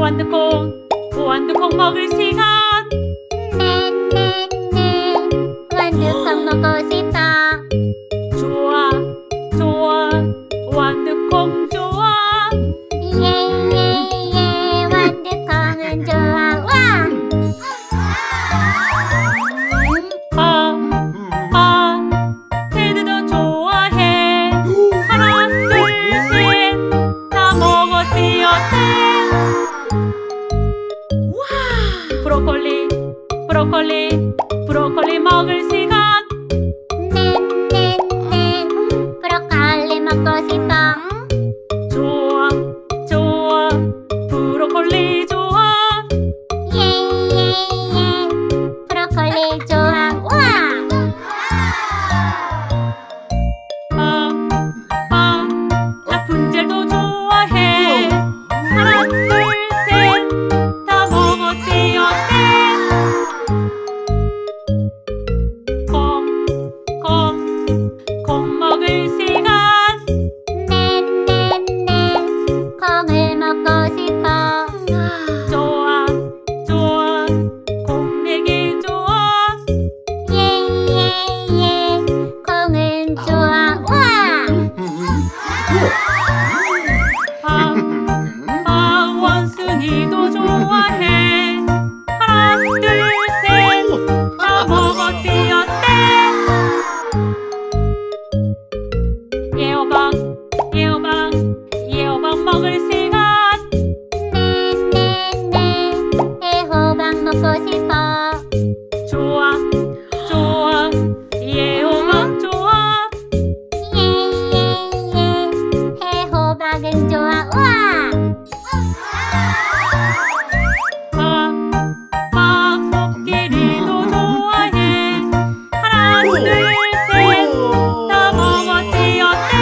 완두콩 먹을 시간. 네네네 완두콩 먹고 싶어. 좋아 좋아 완두콩 좋아. 예예예 완두콩은 좋아. 와! 테드도 좋아해. 하나 둘 셋 다 먹었지 어때? 브로콜리 먹을 시간. 네네네 브로콜리 먹고 싶어. 좋아 좋아 브로콜리 좋아. 예예예 브로콜리 좋아. 와! 라푼젤도 좋아해. 하나 둘 셋 다 먹었지 어때? 콩 먹을 시간. 네네네 콩을 먹고 싶어. 좋아 좋아 콩 내기 좋아. 예예예 콩은 좋아. 와! 원숭이도 좋아해. 하나 둘 셋 다 먹었지 어때? 예호박 먹을 시간. 네네네 애호박 먹고 싶어. 좋아 좋아 예호박 좋아. 예예예 애호박은 좋아. 와! 코끼리도 좋아해. 하나 둘 셋 다 먹었지 어때?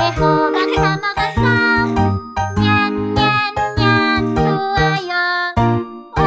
애호박 다 먹었어. 냠냠냠 좋아요. 와!